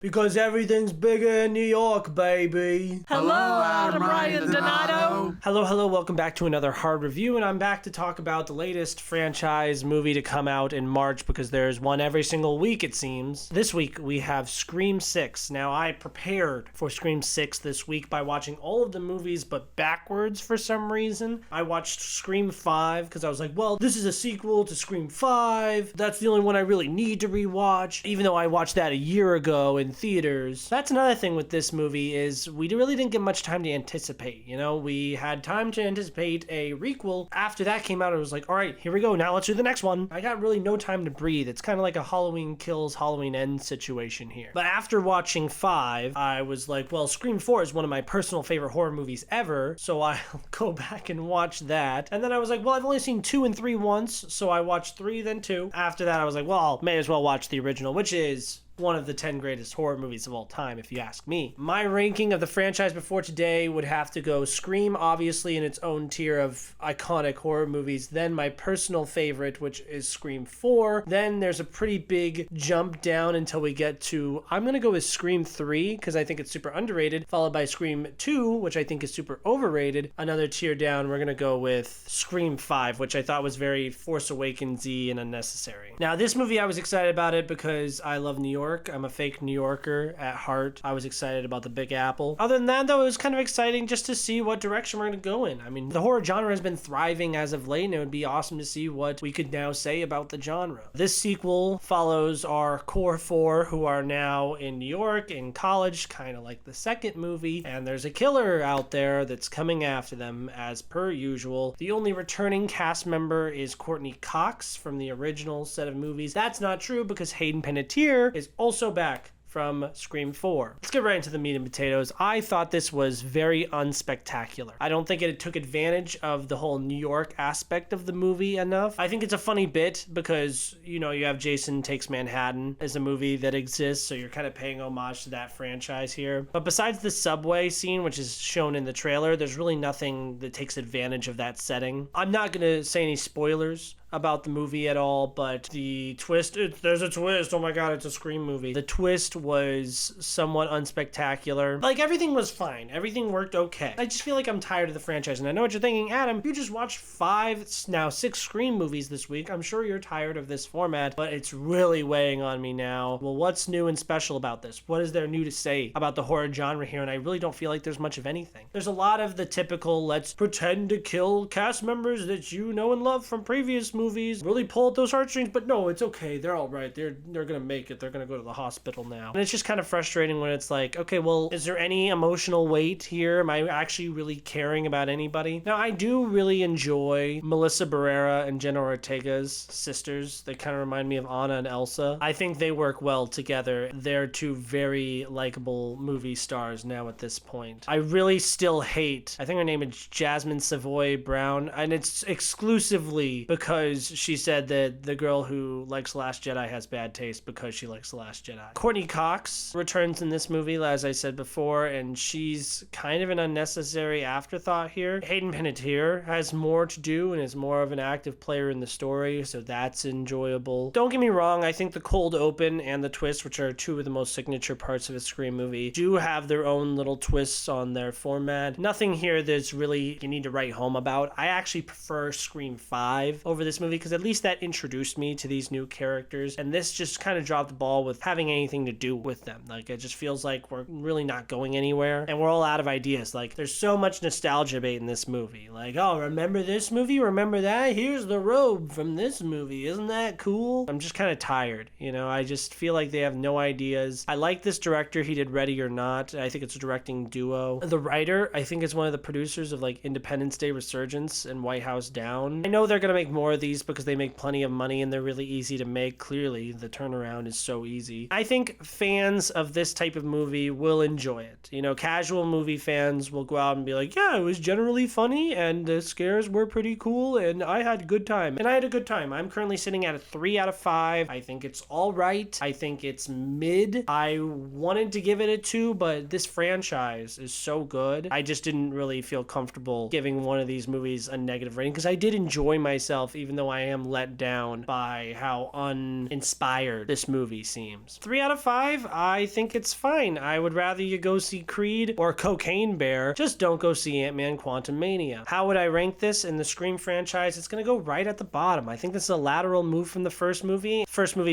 Because everything's bigger in New York, baby. Hello, Adam Ryan Donato. Hello, welcome back to another Hard Review, and I'm back to talk about the latest franchise movie to come out in March, because there's one every single week, it seems. This week, we have Scream 6. Now, I prepared for Scream 6 this week by watching all of the movies, but backwards for some reason. I watched Scream 5, because I was like, well, this is a sequel to Scream 5. That's the only one I really need to rewatch, even though I watched that a year ago in theaters. That's another thing with this movie is we really didn't get much time to anticipate. You know, we had time to anticipate a requel. After that came out, it was like, all right, here we go. Now let's do the next one. I got really no time to breathe. It's kind of like a Halloween Kills, Halloween Ends situation here. But after watching 5, I was like, well, Scream 4 is one of my personal favorite horror movies ever, so I'll go back and watch that. And then I was like, well, I've only seen 2 and 3 once, so I watched 3, then 2. After that, I was like, well, may as well watch the original, which is one of the 10 greatest horror movies of all time, if you ask me. My ranking of the franchise before today would have to go Scream, obviously, in its own tier of iconic horror movies. Then my personal favorite, which is Scream 4. Then there's a pretty big jump down until we get to, I'm going to go with Scream 3, because I think it's super underrated, followed by Scream 2, which I think is super overrated. Another tier down, we're going to go with Scream 5, which I thought was very Force Awakens-y and unnecessary. Now, this movie, I was excited about it because I love New York. I'm a fake New Yorker at heart. I was excited about the Big Apple. Other than that, though, it was kind of exciting just to see what direction we're going to go in. I mean, the horror genre has been thriving as of late, and it would be awesome to see what we could now say about the genre. This sequel follows our core 4, who are now in New York, in college, kind of like the second movie, and there's a killer out there that's coming after them, as per usual. The only returning cast member is Courtney Cox from the original set of movies. That's not true, because Hayden Panettiere is also back from Scream 4. Let's get right into the meat and potatoes. I thought this was very unspectacular. I don't think it took advantage of the whole New York aspect of the movie enough. I think it's a funny bit because, you know, you have Jason Takes Manhattan as a movie that exists, so you're kind of paying homage to that franchise here. But besides the subway scene, which is shown in the trailer, there's really nothing that takes advantage of that setting. I'm not going to say any spoilers about the movie at all, but the twist, there's a twist, oh my god, it's a Scream movie. The twist was somewhat unspectacular. Like, everything was fine. Everything worked okay. I just feel like I'm tired of the franchise, and I know what you're thinking, Adam, you just watched 5, now 6 Scream movies this week. I'm sure you're tired of this format, but it's really weighing on me now. Well, what's new and special about this? What is there new to say about the horror genre here? And I really don't feel like there's much of anything. There's a lot of the typical, let's pretend to kill cast members that you know and love from previous movies, really pull at those heartstrings, but no, it's okay, they're all right, they're gonna make it, they're gonna go to the hospital now. And it's just kind of frustrating when it's like, okay, well, is there any emotional weight here? Am I actually really caring about anybody? Now, I do really enjoy Melissa Barrera and Jenna Ortega's sisters. They kind of remind me of Anna and Elsa. I think they work well together. They're two very likable movie stars now at this point. I really still hate, I think her name is Jasmine Savoy Brown, and it's exclusively because she said that the girl who likes Last Jedi has bad taste because she likes The Last Jedi. Courtney Cox returns in this movie, as I said before, and she's kind of an unnecessary afterthought here. Hayden Panettiere has more to do and is more of an active player in the story, so that's enjoyable. Don't get me wrong, I think the cold open and the twist, which are two of the most signature parts of a Scream movie, do have their own little twists on their format. Nothing here that's really you need to write home about. I actually prefer Scream 5 over this movie because at least that introduced me to these new characters, and this just kind of dropped the ball with having anything to do with them. Like, it just feels like we're really not going anywhere, and we're all out of ideas. Like, there's so much nostalgia bait in this movie. Like, oh, remember this movie? Remember that? Here's the robe from this movie. Isn't that cool? I'm just kind of tired, you know? I just feel like they have no ideas. I like this director. He did Ready or Not. I think it's a directing duo. The writer, I think, is one of the producers of, like, Independence Day Resurgence and White House Down. I know they're gonna make more of these because they make plenty of money and they're really easy to make. Clearly, the turnaround is so easy. I think fans of this type of movie will enjoy it. You know, casual movie fans will go out and be like, yeah, it was generally funny and the scares were pretty cool and I had a good time. And I had a good time. I'm currently sitting at a 3 out of 5. I think it's all right. I think it's mid. I wanted to give it a 2, but this franchise is so good. I just didn't really feel comfortable giving one of these movies a negative rating because I did enjoy myself, even though though I am let down by how uninspired this movie seems. 3 out of 5, I think it's fine. I would rather you go see Creed or Cocaine Bear. Just don't go see Ant-Man Quantumania. How would I rank this in the Scream franchise? It's gonna go right at the bottom. I think this is a lateral move from the first movie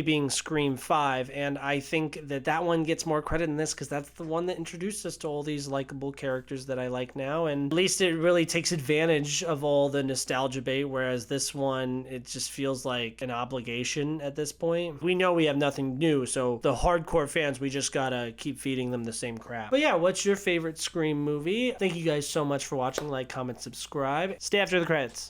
being Scream 5, and I think that one gets more credit in this because that's the one that introduced us to all these likable characters that I like now, and at least it really takes advantage of all the nostalgia bait, whereas this one, it just feels like an obligation at this point. We know we have nothing new, so the hardcore fans, we just gotta keep feeding them the same crap. But yeah, what's your favorite Scream movie? Thank you guys so much for watching. Like, comment, subscribe. Stay after the credits.